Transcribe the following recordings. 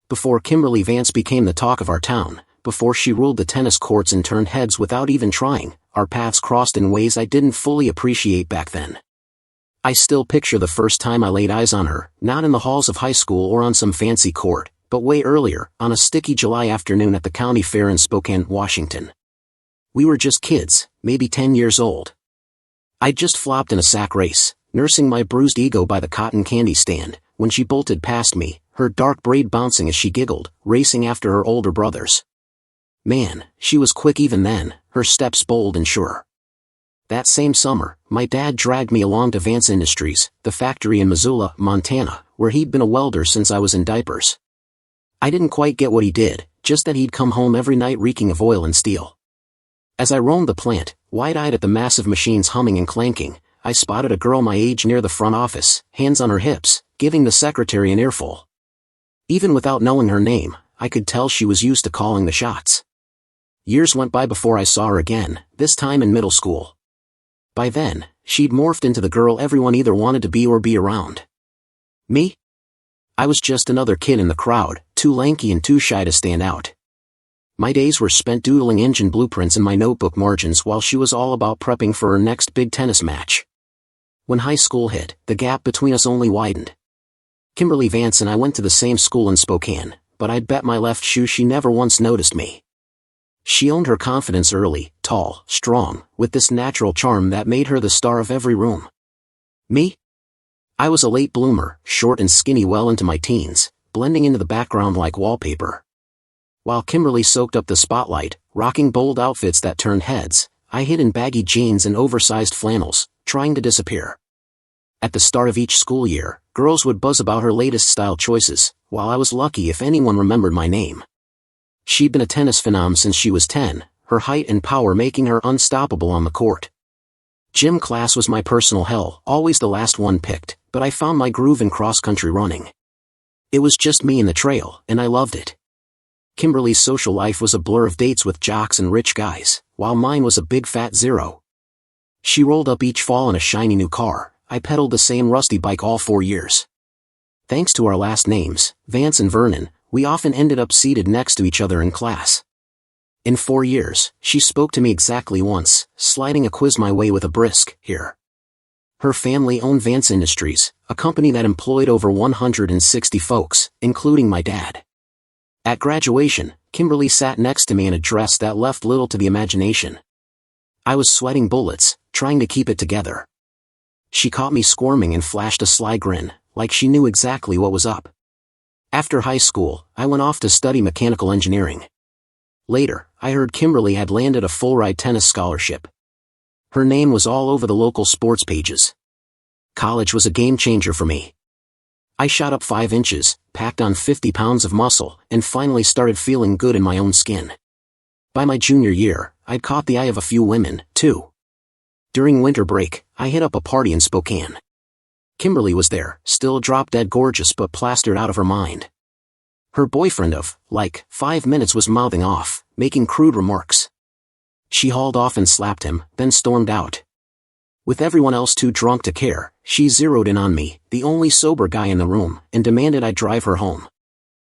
Before Kimberly Vance became the talk of our town, before she ruled the tennis courts and turned heads without even trying, our paths crossed in ways I didn't fully appreciate back then. I still picture the first time I laid eyes on her, not in the halls of high school or on some fancy court, but way earlier, on a sticky July afternoon at the county fair in Spokane, Washington. We were just kids, maybe 10 years old. I'd just flopped in a sack race, nursing my bruised ego by the cotton candy stand, when she bolted past me, her dark braid bouncing as she giggled, racing after her older brothers. Man, she was quick even then, her steps bold and sure. That same summer, my dad dragged me along to Vance Industries, the factory in Missoula, Montana, where he'd been a welder since I was in diapers. I didn't quite get what he did, just that he'd come home every night reeking of oil and steel. As I roamed the plant, wide-eyed at the massive machines humming and clanking, I spotted a girl my age near the front office, hands on her hips, giving the secretary an earful. Even without knowing her name, I could tell she was used to calling the shots. Years went by before I saw her again, this time in middle school. By then, she'd morphed into the girl everyone either wanted to be or be around. Me? I was just another kid in the crowd, too lanky and too shy to stand out. My days were spent doodling engine blueprints in my notebook margins while she was all about prepping for her next big tennis match. When high school hit, the gap between us only widened. Kimberly Vance and I went to the same school in Spokane, but I'd bet my left shoe she never once noticed me. She owned her confidence early, tall, strong, with this natural charm that made her the star of every room. Me? I was a late bloomer, short and skinny well into my teens, blending into the background like wallpaper. While Kimberly soaked up the spotlight, rocking bold outfits that turned heads, I hid in baggy jeans and oversized flannels, trying to disappear. At the start of each school year, girls would buzz about her latest style choices, while I was lucky if anyone remembered my name. She'd been a tennis phenom since she was 10, her height and power making her unstoppable on the court. Gym class was my personal hell, always the last one picked, but I found my groove in cross-country running. It was just me and the trail, and I loved it. Kimberly's social life was a blur of dates with jocks and rich guys, while mine was a big fat zero. She rolled up each fall in a shiny new car, I pedaled the same rusty bike all 4 years. Thanks to our last names, Vance and Vernon, we often ended up seated next to each other in class. In 4 years, she spoke to me exactly once, sliding a quiz my way with a brisk, "Here." Her family owned Vance Industries, a company that employed over 160 folks, including my dad. At graduation, Kimberly sat next to me in a dress that left little to the imagination. I was sweating bullets, trying to keep it together. She caught me squirming and flashed a sly grin, like she knew exactly what was up. After high school, I went off to study mechanical engineering. Later, I heard Kimberly had landed a full-ride tennis scholarship. Her name was all over the local sports pages. College was a game-changer for me. I shot up 5 inches, packed on 50 pounds of muscle, and finally started feeling good in my own skin. By my junior year, I'd caught the eye of a few women, too. During winter break, I hit up a party in Spokane. Kimberly was there, still drop-dead gorgeous but plastered out of her mind. Her boyfriend of, 5 minutes was mouthing off, making crude remarks. She hauled off and slapped him, then stormed out. With everyone else too drunk to care, she zeroed in on me, the only sober guy in the room, and demanded I drive her home.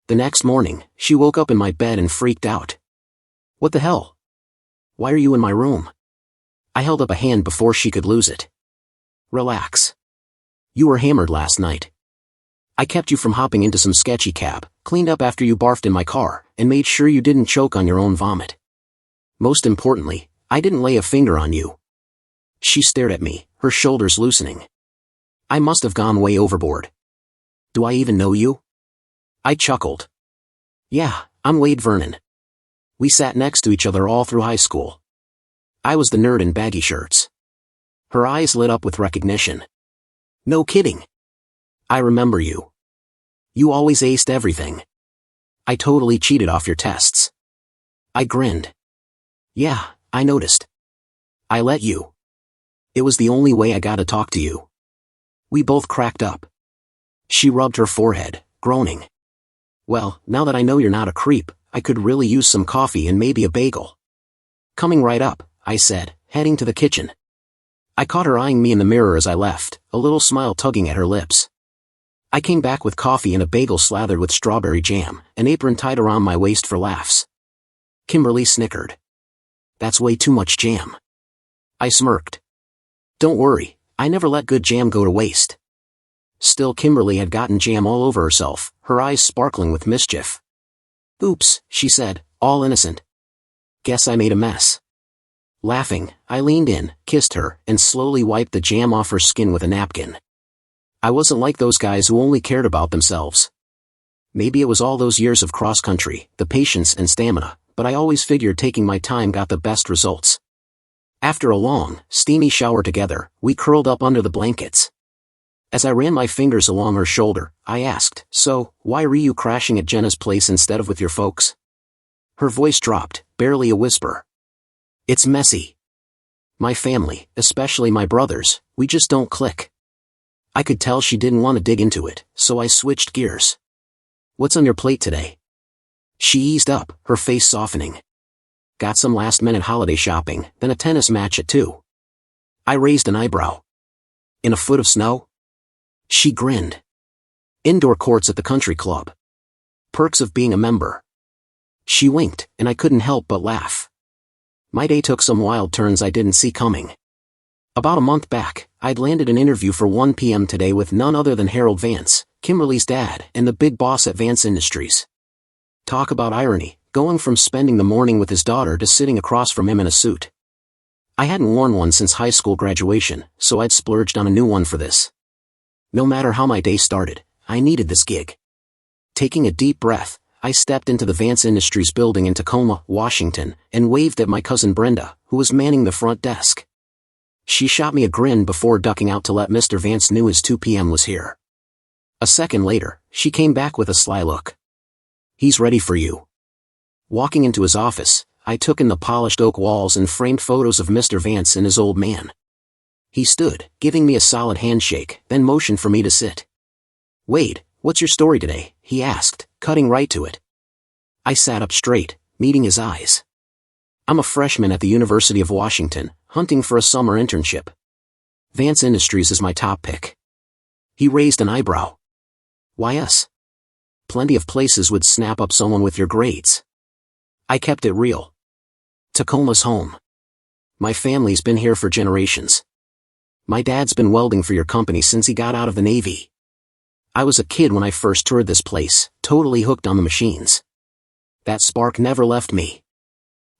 The next morning, she woke up in my bed and freaked out. "What the hell? Why are you in my room?" I held up a hand before she could lose it. "Relax. You were hammered last night. I kept you from hopping into some sketchy cab, cleaned up after you barfed in my car, and made sure you didn't choke on your own vomit. Most importantly, I didn't lay a finger on you." She stared at me, her shoulders loosening. I must have gone way overboard. "Do I even know you?" I chuckled. "Yeah, I'm Wade Vernon. We sat next to each other all through high school. I was the nerd in baggy shirts." Her eyes lit up with recognition. "No kidding. I remember you. You always aced everything. I totally cheated off your tests." I grinned. "Yeah, I noticed. I let you. It was the only way I got to talk to you." We both cracked up. She rubbed her forehead, groaning. "Well, now that I know you're not a creep, I could really use some coffee and maybe a bagel." "Coming right up," I said, heading to the kitchen. I caught her eyeing me in the mirror as I left, a little smile tugging at her lips. I came back with coffee and a bagel slathered with strawberry jam, an apron tied around my waist for laughs. Kimberly snickered. That's way too much jam. I smirked. Don't worry, I never let good jam go to waste. Still, Kimberly had gotten jam all over herself, her eyes sparkling with mischief. Oops, she said, all innocent. Guess I made a mess. Laughing, I leaned in, kissed her, and slowly wiped the jam off her skin with a napkin. I wasn't like those guys who only cared about themselves. Maybe it was all those years of cross-country, the patience and stamina, but I always figured taking my time got the best results. After a long, steamy shower together, we curled up under the blankets. As I ran my fingers along her shoulder, I asked, "So, why were you crashing at Jenna's place instead of with your folks?" Her voice dropped, barely a whisper. It's messy. My family, especially my brothers, we just don't click. I could tell she didn't want to dig into it, so I switched gears. What's on your plate today? She eased up, her face softening. Got some last-minute holiday shopping, then a tennis match at 2. I raised an eyebrow. In a foot of snow? She grinned. Indoor courts at the country club. Perks of being a member. She winked, and I couldn't help but laugh. My day took some wild turns I didn't see coming. About a month back, I'd landed an interview for 1 p.m. today with none other than Harold Vance, Kimberly's dad and the big boss at Vance Industries. Talk about irony, going from spending the morning with his daughter to sitting across from him in a suit. I hadn't worn one since high school graduation, so I'd splurged on a new one for this. No matter how my day started, I needed this gig. Taking a deep breath, I stepped into the Vance Industries building in Tacoma, Washington, and waved at my cousin Brenda, who was manning the front desk. She shot me a grin before ducking out to let Mr. Vance know his 2 p.m. was here. A second later, she came back with a sly look. He's ready for you. Walking into his office, I took in the polished oak walls and framed photos of Mr. Vance and his old man. He stood, giving me a solid handshake, then motioned for me to sit. Wade, what's your story today? He asked, cutting right to it. I sat up straight, meeting his eyes. I'm a freshman at the University of Washington, hunting for a summer internship. Vance Industries is my top pick. He raised an eyebrow. Why us? Plenty of places would snap up someone with your grades. I kept it real. Tacoma's home. My family's been here for generations. My dad's been welding for your company since he got out of the Navy. I was a kid when I first toured this place, totally hooked on the machines. That spark never left me.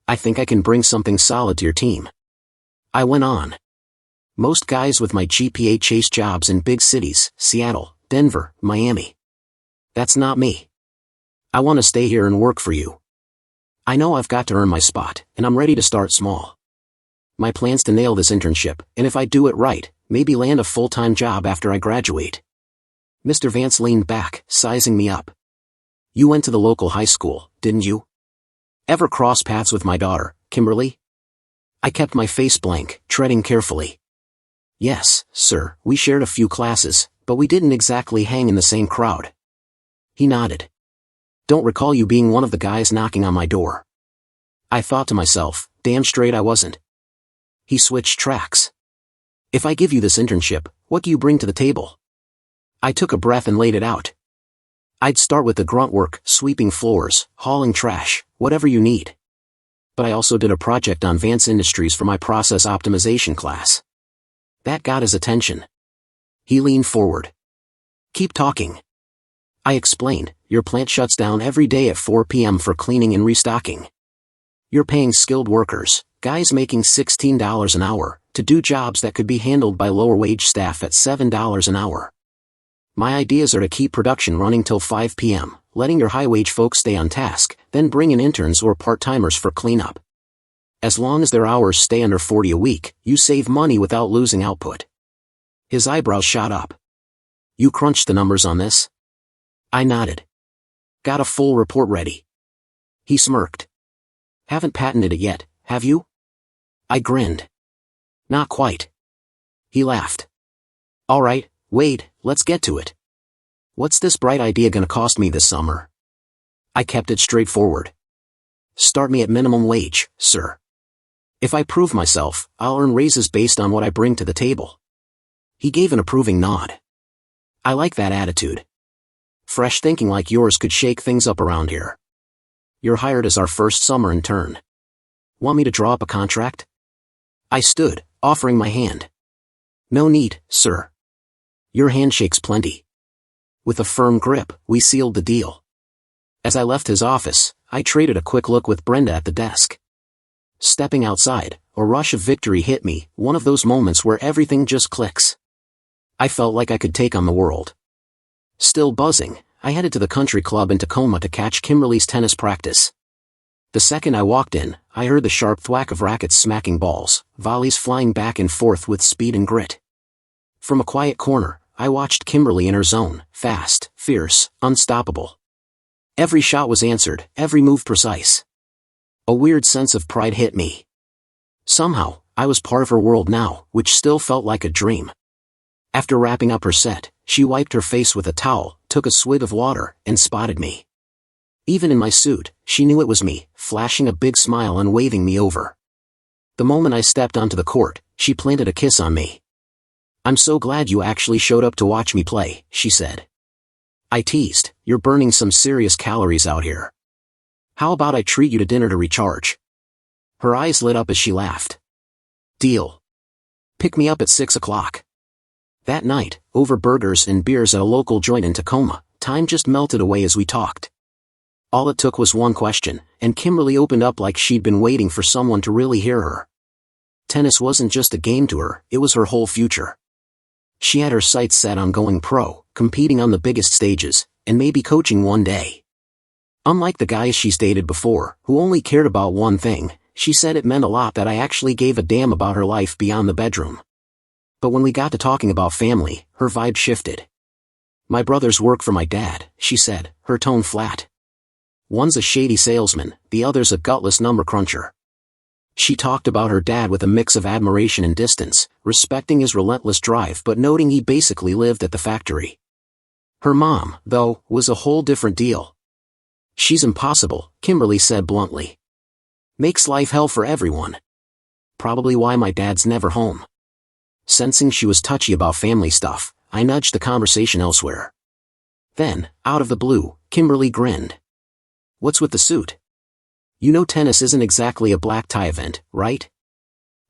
I think I can bring something solid to your team. I went on. Most guys with my GPA chase jobs in big cities, Seattle, Denver, Miami. That's not me. I want to stay here and work for you. I know I've got to earn my spot, and I'm ready to start small. My plan's to nail this internship, and if I do it right, maybe land a full-time job after I graduate. Mr. Vance leaned back, sizing me up. You went to the local high school, didn't you? Ever cross paths with my daughter, Kimberly? I kept my face blank, treading carefully. Yes, sir, we shared a few classes, but we didn't exactly hang in the same crowd. He nodded. Don't recall you being one of the guys knocking on my door. I thought to myself, damn straight I wasn't. He switched tracks. If I give you this internship, what do you bring to the table? I took a breath and laid it out. I'd start with the grunt work, sweeping floors, hauling trash, whatever you need. But I also did a project on Vance Industries for my process optimization class. That got his attention. He leaned forward. Keep talking. I explained, your plant shuts down every day at 4 p.m. for cleaning and restocking. You're paying skilled workers, guys making $16 an hour, to do jobs that could be handled by lower wage staff at $7 an hour. My ideas are to keep production running till 5 p.m., letting your high-wage folks stay on task, then bring in interns or part-timers for cleanup. As long as their hours stay under 40 a week, you save money without losing output. His eyebrows shot up. You crunched the numbers on this? I nodded. Got a full report ready. He smirked. Haven't patented it yet, have you? I grinned. Not quite. He laughed. All right, Wade, let's get to it. What's this bright idea gonna cost me this summer? I kept it straightforward. Start me at minimum wage, sir. If I prove myself, I'll earn raises based on what I bring to the table. He gave an approving nod. I like that attitude. Fresh thinking like yours could shake things up around here. You're hired as our first summer intern. Want me to draw up a contract? I stood, offering my hand. No need, sir. Your handshake's plenty. With a firm grip, we sealed the deal. As I left his office, I traded a quick look with Brenda at the desk. Stepping outside, a rush of victory hit me, one of those moments where everything just clicks. I felt like I could take on the world. Still buzzing, I headed to the country club in Tacoma to catch Kimberly's tennis practice. The second I walked in, I heard the sharp thwack of rackets smacking balls, volleys flying back and forth with speed and grit. From a quiet corner, I watched Kimberly in her zone, fast, fierce, unstoppable. Every shot was answered, every move precise. A weird sense of pride hit me. Somehow, I was part of her world now, which still felt like a dream. After wrapping up her set, she wiped her face with a towel, took a swig of water, and spotted me. Even in my suit, she knew it was me, flashing a big smile and waving me over. The moment I stepped onto the court, she planted a kiss on me. I'm so glad you actually showed up to watch me play, she said. I teased, you're burning some serious calories out here. How about I treat you to dinner to recharge? Her eyes lit up as she laughed. Deal. Pick me up at 6 o'clock. That night, over burgers and beers at a local joint in Tacoma, time just melted away as we talked. All it took was one question, and Kimberly opened up like she'd been waiting for someone to really hear her. Tennis wasn't just a game to her, it was her whole future. She had her sights set on going pro, competing on the biggest stages, and maybe coaching one day. Unlike the guys she's dated before, who only cared about one thing, she said it meant a lot that I actually gave a damn about her life beyond the bedroom. But when we got to talking about family, her vibe shifted. My brothers work for my dad, she said, her tone flat. One's a shady salesman, the other's a gutless number cruncher. She talked about her dad with a mix of admiration and distance, respecting his relentless drive but noting he basically lived at the factory. Her mom, though, was a whole different deal. She's impossible, Kimberly said bluntly. Makes life hell for everyone. Probably why my dad's never home. Sensing she was touchy about family stuff, I nudged the conversation elsewhere. Then, out of the blue, Kimberly grinned. What's with the suit? You know tennis isn't exactly a black tie event, right?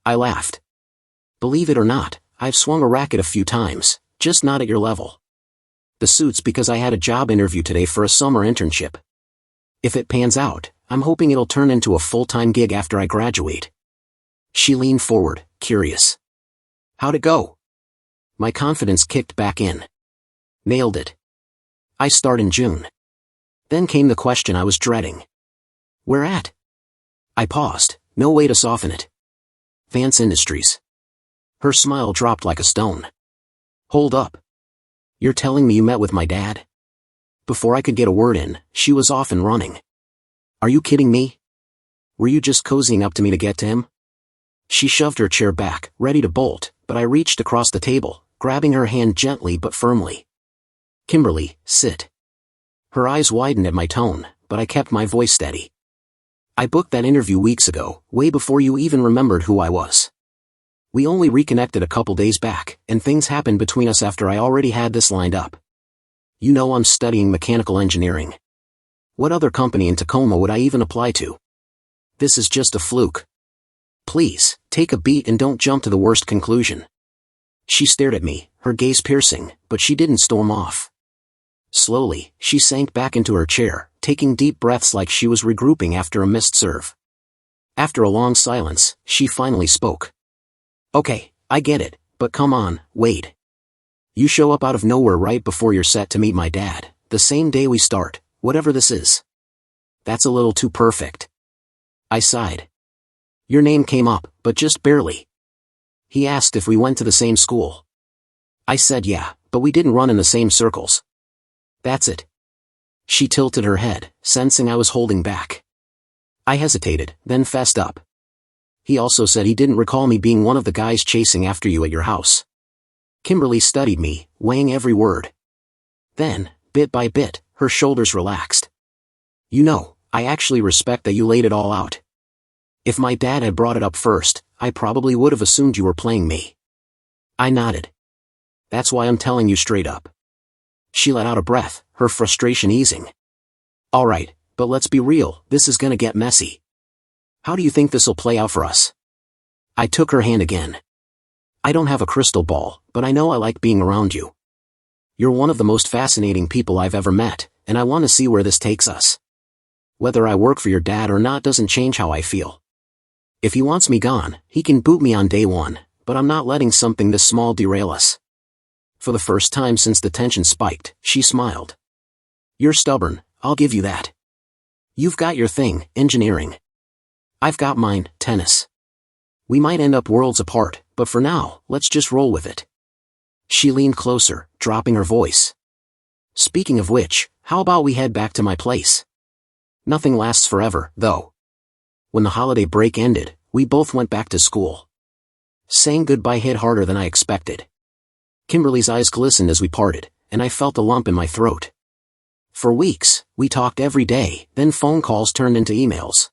I laughed. Believe it or not, I've swung a racket a few times, just not at your level. The suit's because I had a job interview today for a summer internship. If it pans out, I'm hoping it'll turn into a full-time gig after I graduate. She leaned forward, curious. How'd it go? My confidence kicked back in. Nailed it. I start in June. Then came the question I was dreading. Where at? I paused, no way to soften it. Vance Industries. Her smile dropped like a stone. Hold up. You're telling me you met with my dad? Before I could get a word in, she was off and running. Are you kidding me? Were you just cozying up to me to get to him? She shoved her chair back, ready to bolt, but I reached across the table, grabbing her hand gently but firmly. Kimberly, sit. Her eyes widened at my tone, but I kept my voice steady. I booked that interview weeks ago, way before you even remembered who I was. We only reconnected a couple days back, and things happened between us after I already had this lined up. You know I'm studying mechanical engineering. What other company in Tacoma would I even apply to? This is just a fluke. Please, take a beat and don't jump to the worst conclusion. She stared at me, her gaze piercing, but she didn't storm off. Slowly, she sank back into her chair, taking deep breaths like she was regrouping after a missed serve. After a long silence, she finally spoke. Okay, I get it, but come on, Wade. You show up out of nowhere right before you're set to meet my dad, the same day we start, whatever this is. That's a little too perfect. I sighed. Your name came up, but just barely. He asked if we went to the same school. I said yeah, but we didn't run in the same circles. That's it. She tilted her head, sensing I was holding back. I hesitated, then fessed up. He also said he didn't recall me being one of the guys chasing after you at your house. Kimberly studied me, weighing every word. Then, bit by bit, her shoulders relaxed. You know, I actually respect that you laid it all out. If my dad had brought it up first, I probably would have assumed you were playing me. I nodded. That's why I'm telling you straight up. She let out a breath, her frustration easing. All right, but let's be real, this is gonna get messy. How do you think this'll play out for us? I took her hand again. I don't have a crystal ball, but I know I like being around you. You're one of the most fascinating people I've ever met, and I want to see where this takes us. Whether I work for your dad or not doesn't change how I feel. If he wants me gone, he can boot me on day one, but I'm not letting something this small derail us. For the first time since the tension spiked, she smiled. You're stubborn, I'll give you that. You've got your thing, engineering. I've got mine, tennis. We might end up worlds apart, but for now, let's just roll with it. She leaned closer, dropping her voice. Speaking of which, how about we head back to my place? Nothing lasts forever, though. When the holiday break ended, we both went back to school. Saying goodbye hit harder than I expected. Kimberly's eyes glistened as we parted, and I felt a lump in my throat. For weeks, we talked every day, then phone calls turned into emails.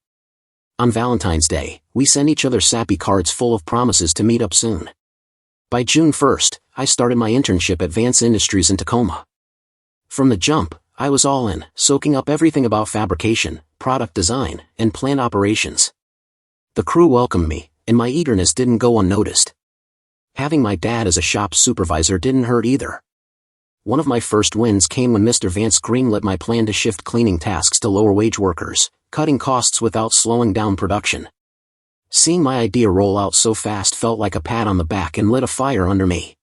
On Valentine's Day, we sent each other sappy cards full of promises to meet up soon. By June 1st, I started my internship at Vance Industries in Tacoma. From the jump, I was all in, soaking up everything about fabrication, product design, and plant operations. The crew welcomed me, and my eagerness didn't go unnoticed. Having my dad as a shop supervisor didn't hurt either. One of my first wins came when Mr. Vance greenlit my plan to shift cleaning tasks to lower-wage workers, cutting costs without slowing down production. Seeing my idea roll out so fast felt like a pat on the back and lit a fire under me.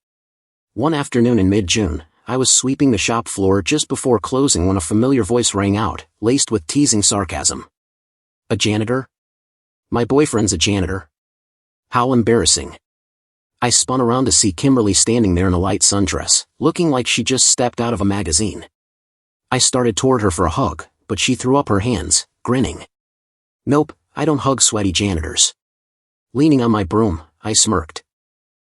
One afternoon in mid-June, I was sweeping the shop floor just before closing when a familiar voice rang out, laced with teasing sarcasm. A janitor? My boyfriend's a janitor. How embarrassing. I spun around to see Kimberly standing there in a light sundress, looking like she just stepped out of a magazine. I started toward her for a hug, but she threw up her hands, grinning. Nope, I don't hug sweaty janitors. Leaning on my broom, I smirked.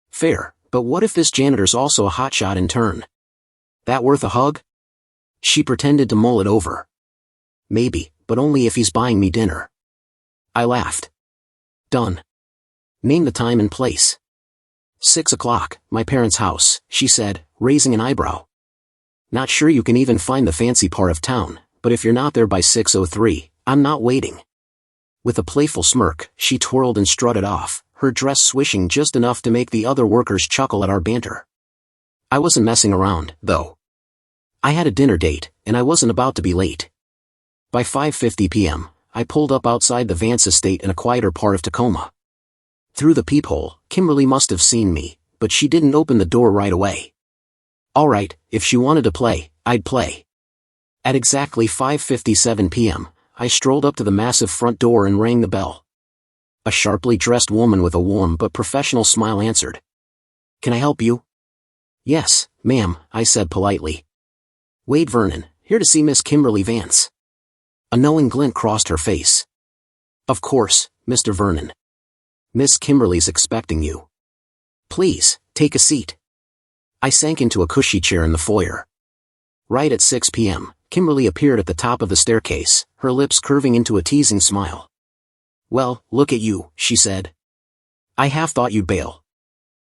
Fair, but what if this janitor's also a hotshot in turn? That worth a hug? She pretended to mull it over. Maybe, but only if he's buying me dinner. I laughed. Done. Name the time and place. 6 o'clock, my parents' house, she said, raising an eyebrow. Not sure you can even find the fancy part of town, but if you're not there by 6:03, I'm not waiting. With a playful smirk, she twirled and strutted off, her dress swishing just enough to make the other workers chuckle at our banter. I wasn't messing around, though. I had a dinner date, and I wasn't about to be late. By 5:50 p.m., I pulled up outside the Vance estate in a quieter part of Tacoma. Through the peephole, Kimberly must have seen me, but she didn't open the door right away. All right, if she wanted to play, I'd play. At exactly 5:57 p.m., I strolled up to the massive front door and rang the bell. A sharply dressed woman with a warm but professional smile answered. Can I help you? Yes, ma'am, I said politely. Wade Vernon, here to see Miss Kimberly Vance. A knowing glint crossed her face. Of course, Mr. Vernon. Miss Kimberly's expecting you. Please, take a seat. I sank into a cushy chair in the foyer. Right at 6 p.m., Kimberly appeared at the top of the staircase, her lips curving into a teasing smile. Well, look at you, she said. I half thought you'd bail.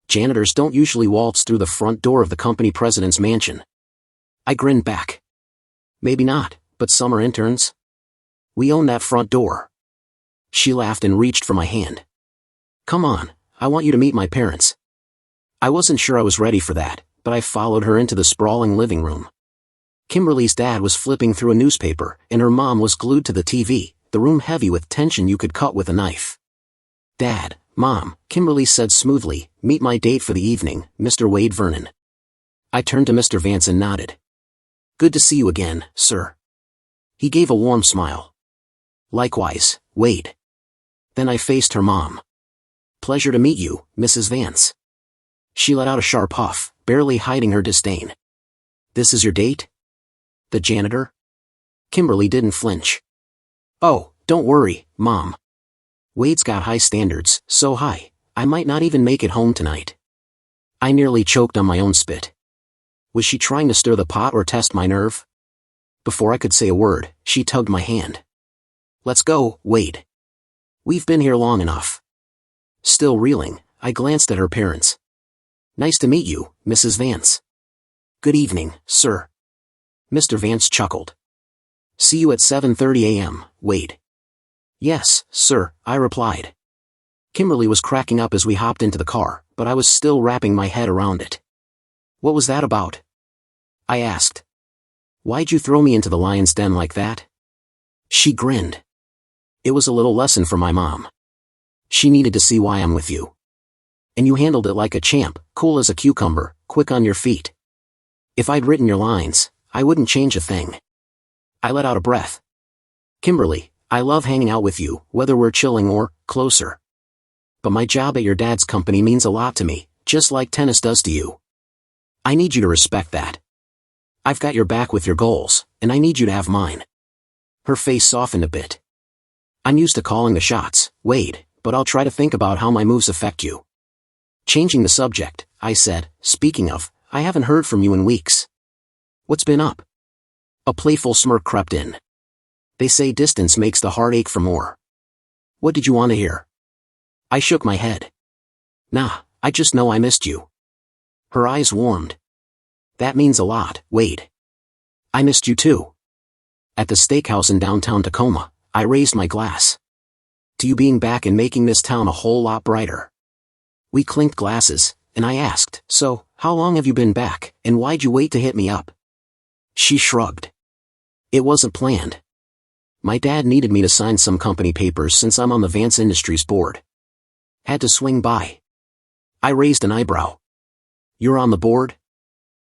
Janitors don't usually waltz through the front door of the company president's mansion. I grinned back. Maybe not, but some are interns. We own that front door. She laughed and reached for my hand. Come on, I want you to meet my parents. I wasn't sure I was ready for that, but I followed her into the sprawling living room. Kimberly's dad was flipping through a newspaper, and her mom was glued to the TV, the room heavy with tension you could cut with a knife. Dad, Mom, Kimberly said smoothly, meet my date for the evening, Mr. Wade Vernon. I turned to Mr. Vance and nodded. Good to see you again, sir. He gave a warm smile. Likewise, Wade. Then I faced her mom. Pleasure to meet you, Mrs. Vance. She let out a sharp huff, barely hiding her disdain. This is your date? The janitor? Kimberly didn't flinch. Oh, don't worry, Mom. Wade's got high standards, so high, I might not even make it home tonight. I nearly choked on my own spit. Was she trying to stir the pot or test my nerve? Before I could say a word, she tugged my hand. Let's go, Wade. We've been here long enough. Still reeling, I glanced at her parents. Nice to meet you, Mrs. Vance. Good evening, sir. Mr. Vance chuckled. See you at 7:30 a.m., Wade. Yes, sir, I replied. Kimberly was cracking up as we hopped into the car, but I was still wrapping my head around it. What was that about? I asked. Why'd you throw me into the lion's den like that? She grinned. It was a little lesson for my mom. She needed to see why I'm with you. And you handled it like a champ, cool as a cucumber, quick on your feet. If I'd written your lines, I wouldn't change a thing. I let out a breath. Kimberly, I love hanging out with you, whether we're chilling or closer. But my job at your dad's company means a lot to me, just like tennis does to you. I need you to respect that. I've got your back with your goals, and I need you to have mine. Her face softened a bit. I'm used to calling the shots, Wade, but I'll try to think about how my moves affect you. Changing the subject, I said, speaking of, I haven't heard from you in weeks. What's been up? A playful smirk crept in. They say distance makes the heart ache for more. What did you want to hear? I shook my head. Nah, I just know I missed you. Her eyes warmed. That means a lot, Wade. I missed you too. At the steakhouse in downtown Tacoma, I raised my glass. To you being back and making this town a whole lot brighter. We clinked glasses, and I asked, so, how long have you been back, and why'd you wait to hit me up? She shrugged. It wasn't planned. My dad needed me to sign some company papers since I'm on the Vance Industries board. Had to swing by. I raised an eyebrow. You're on the board?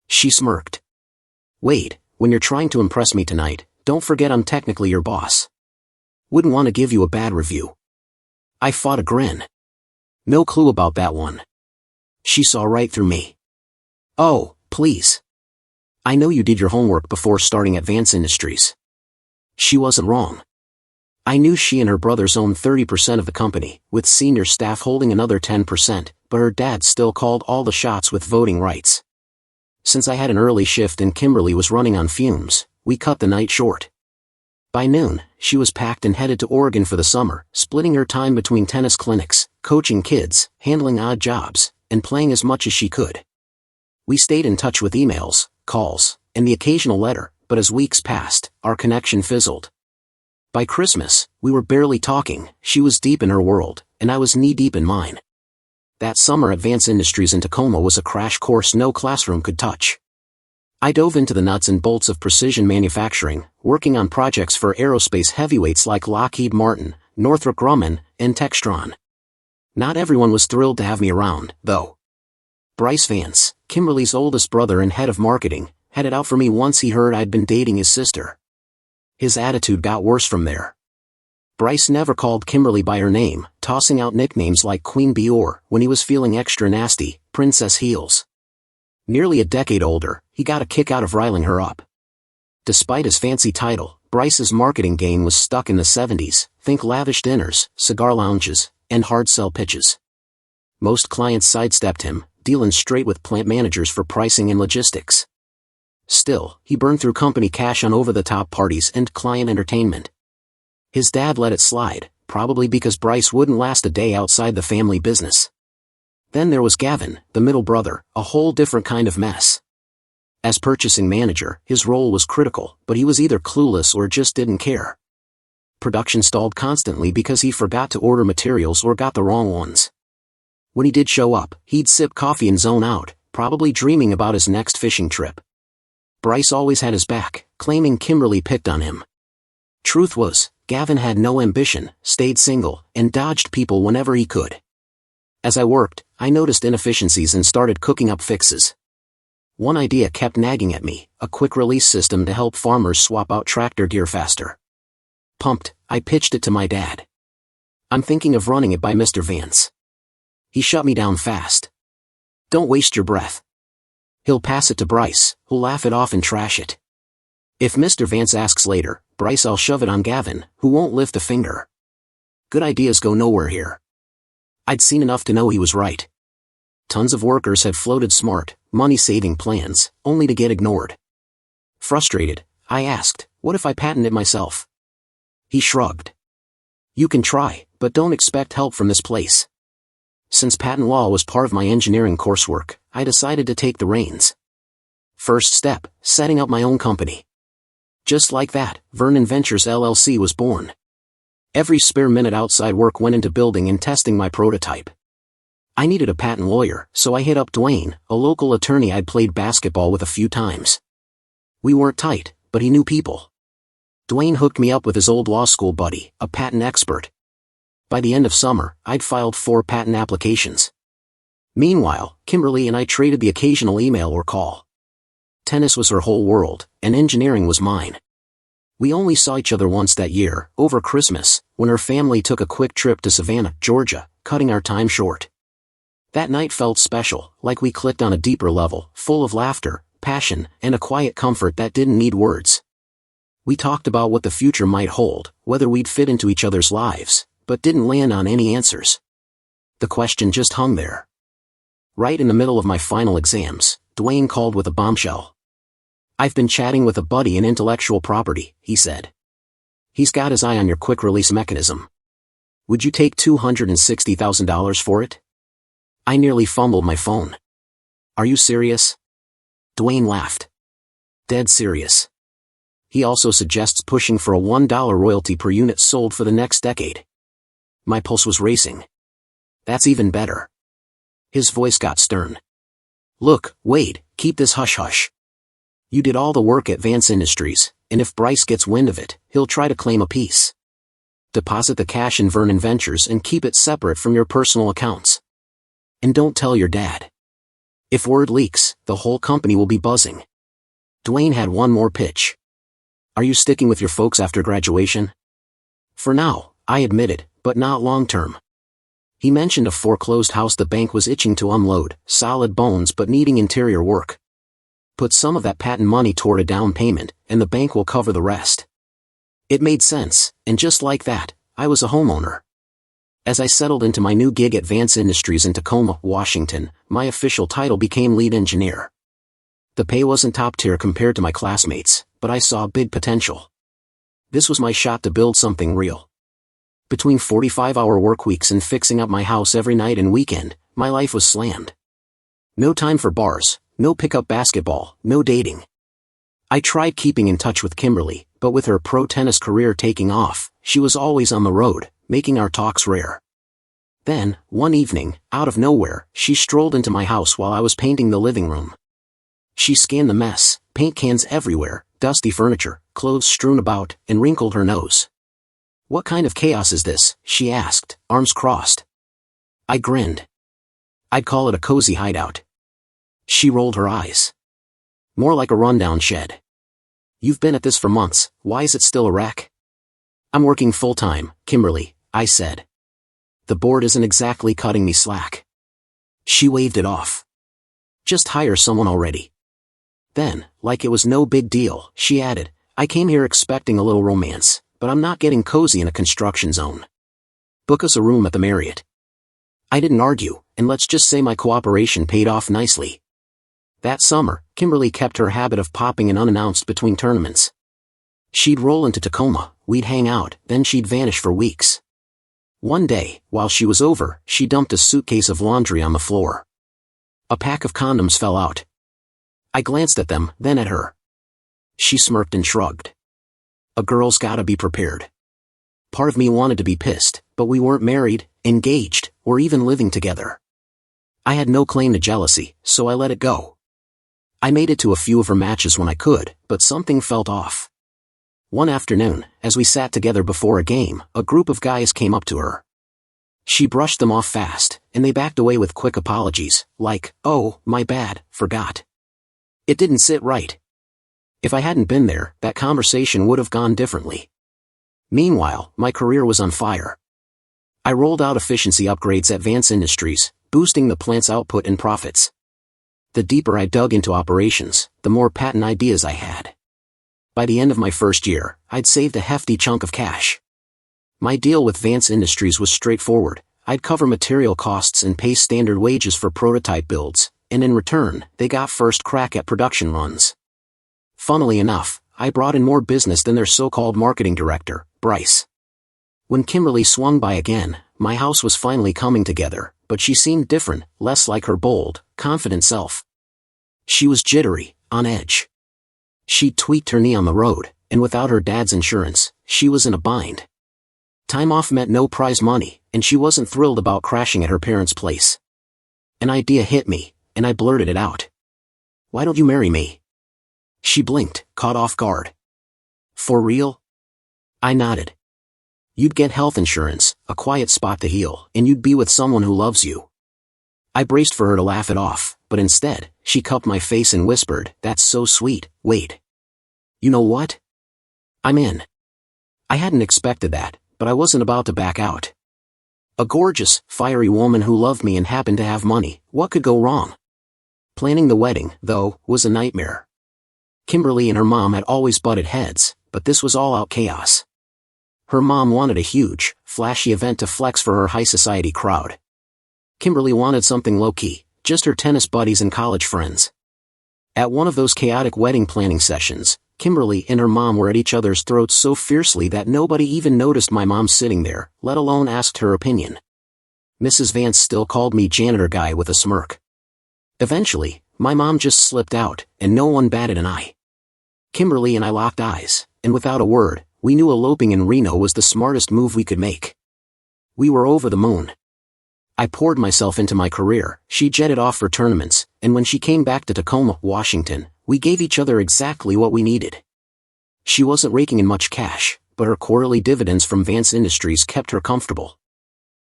She smirked. Wade, when you're trying to impress me tonight, don't forget I'm technically your boss. Wouldn't want to give you a bad review. I fought a grin. No clue about that one. She saw right through me. Oh, please. I know you did your homework before starting at Vance Industries. She wasn't wrong. I knew she and her brothers owned 30% of the company, with senior staff holding another 10%, but her dad still called all the shots with voting rights. Since I had an early shift and Kimberly was running on fumes, we cut the night short. By noon, she was packed and headed to Oregon for the summer, splitting her time between tennis clinics, coaching kids, handling odd jobs, and playing as much as she could. We stayed in touch with emails, calls, and the occasional letter, but as weeks passed, our connection fizzled. By Christmas, we were barely talking. She was deep in her world, and I was knee-deep in mine. That summer at Vance Industries in Tacoma was a crash course no classroom could touch. I dove into the nuts and bolts of precision manufacturing, working on projects for aerospace heavyweights like Lockheed Martin, Northrop Grumman, and Textron. Not everyone was thrilled to have me around, though. Bryce Vance, Kimberly's oldest brother and head of marketing, had it out for me once he heard I'd been dating his sister. His attitude got worse from there. Bryce never called Kimberly by her name, tossing out nicknames like Queen Bee or, when he was feeling extra nasty, Princess Heels. Nearly a decade older, he got a kick out of riling her up. Despite his fancy title, Bryce's marketing game was stuck in the 70s, think lavish dinners, cigar lounges, and hard sell pitches. Most clients sidestepped him, dealing straight with plant managers for pricing and logistics. Still, he burned through company cash on over-the-top parties and client entertainment. His dad let it slide, probably because Bryce wouldn't last a day outside the family business. Then there was Gavin, the middle brother, a whole different kind of mess. As purchasing manager, his role was critical, but he was either clueless or just didn't care. Production stalled constantly because he forgot to order materials or got the wrong ones. When he did show up, he'd sip coffee and zone out, probably dreaming about his next fishing trip. Bryce always had his back, claiming Kimberly picked on him. Truth was, Gavin had no ambition, stayed single, and dodged people whenever he could. As I worked, I noticed inefficiencies and started cooking up fixes. One idea kept nagging at me, a quick-release system to help farmers swap out tractor gear faster. Pumped, I pitched it to my dad. I'm thinking of running it by Mr. Vance. He shut me down fast. Don't waste your breath. He'll pass it to Bryce, who'll laugh it off and trash it. If Mr. Vance asks later, Bryce, I'll shove it on Gavin, who won't lift a finger. Good ideas go nowhere here. I'd seen enough to know he was right. Tons of workers had floated smart, money-saving plans, only to get ignored. Frustrated, I asked, what if I patent it myself? He shrugged. You can try, but don't expect help from this place. Since patent law was part of my engineering coursework, I decided to take the reins. First step, setting up my own company. Just like that, Vernon Ventures LLC was born. Every spare minute outside work went into building and testing my prototype. I needed a patent lawyer, so I hit up Dwayne, a local attorney I'd played basketball with a few times. We weren't tight, but he knew people. Dwayne hooked me up with his old law school buddy, a patent expert. By the end of summer, I'd filed 4 patent applications. Meanwhile, Kimberly and I traded the occasional email or call. Tennis was her whole world, and engineering was mine. We only saw each other once that year, over Christmas, when her family took a quick trip to Savannah, Georgia, cutting our time short. That night felt special, like we clicked on a deeper level, full of laughter, passion, and a quiet comfort that didn't need words. We talked about what the future might hold, whether we'd fit into each other's lives, but didn't land on any answers. The question just hung there. Right in the middle of my final exams, Dwayne called with a bombshell. "I've been chatting with a buddy in intellectual property," he said. "He's got his eye on your quick-release mechanism. Would you take $260,000 for it?" I nearly fumbled my phone. "Are you serious?" Dwayne laughed. "Dead serious. He also suggests pushing for a $1 royalty per unit sold for the next decade." My pulse was racing. "That's even better." His voice got stern. "Look, Wade, keep this hush-hush. You did all the work at Vance Industries, and if Bryce gets wind of it, he'll try to claim a piece. Deposit the cash in Vernon Ventures and keep it separate from your personal accounts. And don't tell your dad. If word leaks, the whole company will be buzzing." Dwayne had one more pitch. "Are you sticking with your folks after graduation?" "For now," I admitted, "but not long-term." He mentioned a foreclosed house the bank was itching to unload, solid bones but needing interior work. "Put some of that patent money toward a down payment, and the bank will cover the rest." It made sense, and just like that, I was a homeowner. As I settled into my new gig at Vance Industries in Tacoma, Washington, my official title became lead engineer. The pay wasn't top tier compared to my classmates, but I saw big potential. This was my shot to build something real. Between 45-hour work weeks and fixing up my house every night and weekend, my life was slammed. No time for bars, no pickup basketball, no dating. I tried keeping in touch with Kimberly, but with her pro tennis career taking off, she was always on the road, making our talks rare. Then, one evening, out of nowhere, she strolled into my house while I was painting the living room. She scanned the mess, paint cans everywhere, dusty furniture, clothes strewn about, and wrinkled her nose. "What kind of chaos is this?" she asked, arms crossed. I grinned. "I'd call it a cozy hideout." She rolled her eyes. "More like a rundown shed. You've been at this for months, why is it still a wreck?" "I'm working full-time, Kimberly," I said. "The board isn't exactly cutting me slack." She waved it off. "Just hire someone already." Then, like it was no big deal, she added, "I came here expecting a little romance, but I'm not getting cozy in a construction zone. Book us a room at the Marriott." I didn't argue, and let's just say my cooperation paid off nicely. That summer, Kimberly kept her habit of popping in unannounced between tournaments. She'd roll into Tacoma, we'd hang out, then she'd vanish for weeks. One day, while she was over, she dumped a suitcase of laundry on the floor. A pack of condoms fell out. I glanced at them, then at her. She smirked and shrugged. A girl's gotta be prepared. Part of me wanted to be pissed, but we weren't married, engaged, or even living together. I had no claim to jealousy, so I let it go. I made it to a few of her matches when I could, but something felt off. One afternoon, as we sat together before a game, a group of guys came up to her. She brushed them off fast, and they backed away with quick apologies, like, "Oh, my bad, forgot." It didn't sit right. If I hadn't been there, that conversation would have gone differently. Meanwhile, my career was on fire. I rolled out efficiency upgrades at Vance Industries, boosting the plant's output and profits. The deeper I dug into operations, the more patent ideas I had. By the end of my first year, I'd saved a hefty chunk of cash. My deal with Vance Industries was straightforward. I'd cover material costs and pay standard wages for prototype builds, and in return, they got first crack at production runs. Funnily enough, I brought in more business than their so-called marketing director, Bryce. When Kimberly swung by again, my house was finally coming together, but she seemed different, less like her bold, confident self. She was jittery, on edge. She'd tweaked her knee on the road, and without her dad's insurance, she was in a bind. Time off meant no prize money, and she wasn't thrilled about crashing at her parents' place. An idea hit me, and I blurted it out. "Why don't you marry me?" She blinked, caught off guard. "For real?" I nodded. "You'd get health insurance, a quiet spot to heal, and you'd be with someone who loves you." I braced for her to laugh it off, but instead, she cupped my face and whispered, "That's so sweet, Wade. You know what? I'm in." I hadn't expected that, but I wasn't about to back out. A gorgeous, fiery woman who loved me and happened to have money, what could go wrong? Planning the wedding, though, was a nightmare. Kimberly and her mom had always butted heads, but this was all-out chaos. Her mom wanted a huge, flashy event to flex for her high society crowd. Kimberly wanted something low-key, just her tennis buddies and college friends. At one of those chaotic wedding planning sessions, Kimberly and her mom were at each other's throats so fiercely that nobody even noticed my mom sitting there, let alone asked her opinion. Mrs. Vance still called me janitor guy with a smirk. Eventually, my mom just slipped out, and no one batted an eye. Kimberly and I locked eyes, and without a word, we knew eloping in Reno was the smartest move we could make. We were over the moon. I poured myself into my career, she jetted off for tournaments, and when she came back to Tacoma, Washington, we gave each other exactly what we needed. She wasn't raking in much cash, but her quarterly dividends from Vance Industries kept her comfortable.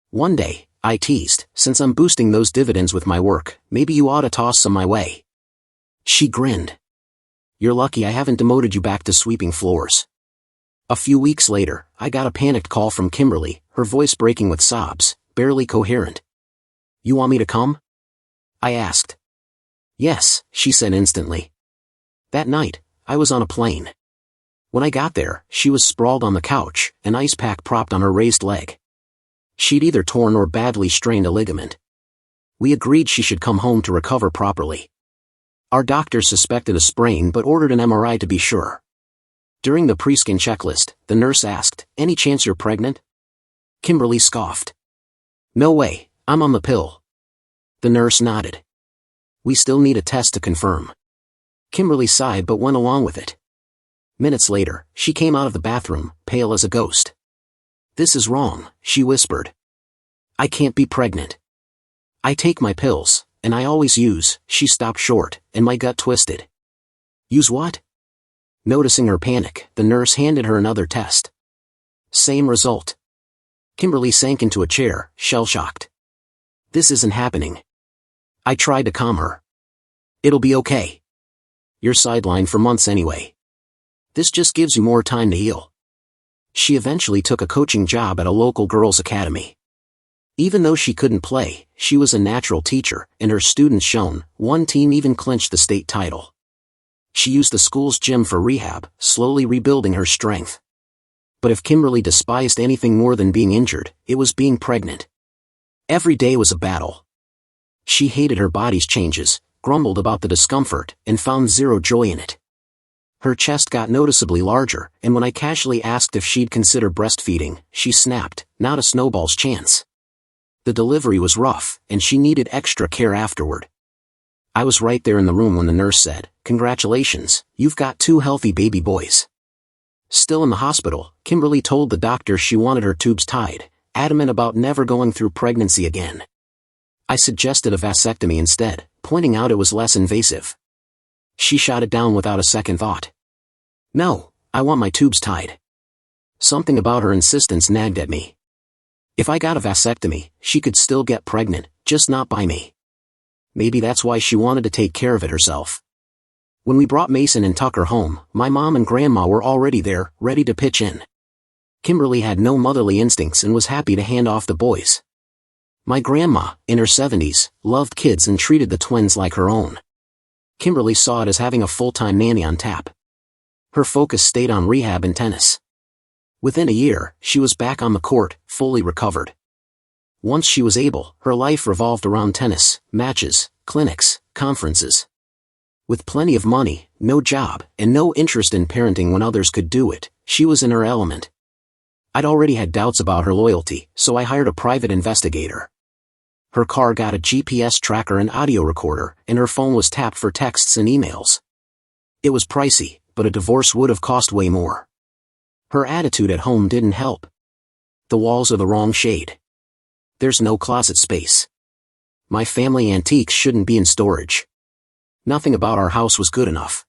One day, I teased, "Since I'm boosting those dividends with my work, maybe you ought to toss some my way." She grinned. "You're lucky I haven't demoted you back to sweeping floors." A few weeks later, I got a panicked call from Kimberly, her voice breaking with sobs, barely coherent. "You want me to come?" I asked. "Yes," she said instantly. That night, I was on a plane. When I got there, she was sprawled on the couch, an ice pack propped on her raised leg. She'd either torn or badly strained a ligament. We agreed she should come home to recover properly. Our doctor suspected a sprain but ordered an MRI to be sure. During the pre-skin checklist, the nurse asked, "Any chance you're pregnant?" Kimberly scoffed. "No way, I'm on the pill." The nurse nodded. "We still need a test to confirm." Kimberly sighed but went along with it. Minutes later, she came out of the bathroom, pale as a ghost. "This is wrong," she whispered. "I can't be pregnant. I take my pills, and I always use." She stopped short, and my gut twisted. "Use what?" Noticing her panic, the nurse handed her another test. Same result. Kimberly sank into a chair, shell-shocked. "This isn't happening." I tried to calm her. "It'll be okay. You're sidelined for months anyway. This just gives you more time to heal." She eventually took a coaching job at a local girls' academy. Even though she couldn't play, she was a natural teacher, and her students shone. One team even clinched the state title. She used the school's gym for rehab, slowly rebuilding her strength. But if Kimberly despised anything more than being injured, it was being pregnant. Every day was a battle. She hated her body's changes, grumbled about the discomfort, and found zero joy in it. Her chest got noticeably larger, and when I casually asked if she'd consider breastfeeding, she snapped, "Not a snowball's chance." The delivery was rough, and she needed extra care afterward. I was right there in the room when the nurse said, "Congratulations, you've got 2 healthy baby boys." Still in the hospital, Kimberly told the doctor she wanted her tubes tied, adamant about never going through pregnancy again. I suggested a vasectomy instead, pointing out it was less invasive. She shot it down without a second thought. "No, I want my tubes tied." Something about her insistence nagged at me. If I got a vasectomy, she could still get pregnant, just not by me. Maybe that's why she wanted to take care of it herself. When we brought Mason and Tucker home, my mom and grandma were already there, ready to pitch in. Kimberly had no motherly instincts and was happy to hand off the boys. My grandma, in her 70s, loved kids and treated the twins like her own. Kimberly saw it as having a full-time nanny on tap. Her focus stayed on rehab and tennis. Within a year, she was back on the court, fully recovered. Once she was able, her life revolved around tennis, matches, clinics, conferences. With plenty of money, no job, and no interest in parenting when others could do it, she was in her element. I'd already had doubts about her loyalty, so I hired a private investigator. Her car got a GPS tracker and audio recorder, and her phone was tapped for texts and emails. It was pricey, but a divorce would have cost way more. Her attitude at home didn't help. The walls are the wrong shade. There's no closet space. My family antiques shouldn't be in storage. Nothing about our house was good enough.